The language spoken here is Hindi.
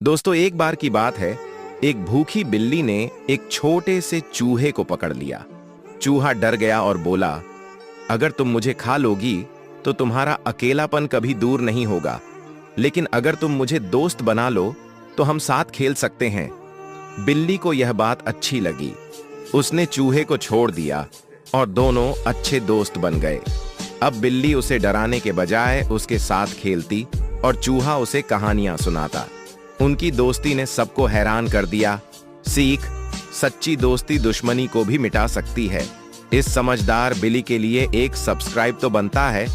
दोस्तों, एक बार की बात है। एक भूखी बिल्ली ने एक छोटे से चूहे को पकड़ लिया। चूहा डर गया और बोला, अगर तुम मुझे खा लोगी तो तुम्हारा अकेलापन कभी दूर नहीं होगा, लेकिन अगर तुम मुझे दोस्त बना लो तो हम साथ खेल सकते हैं। बिल्ली को यह बात अच्छी लगी। उसने चूहे को छोड़ दिया और दोनों अच्छे दोस्त बन गए। अब बिल्ली उसे डराने के बजाय उसके साथ खेलती और चूहा उसे कहानियां सुनाता। उनकी दोस्ती ने सबको हैरान कर दिया। सीख: सच्ची दोस्ती दुश्मनी को भी मिटा सकती है। इस समझदार बिल्ली के लिए एक सब्सक्राइब तो बनता है।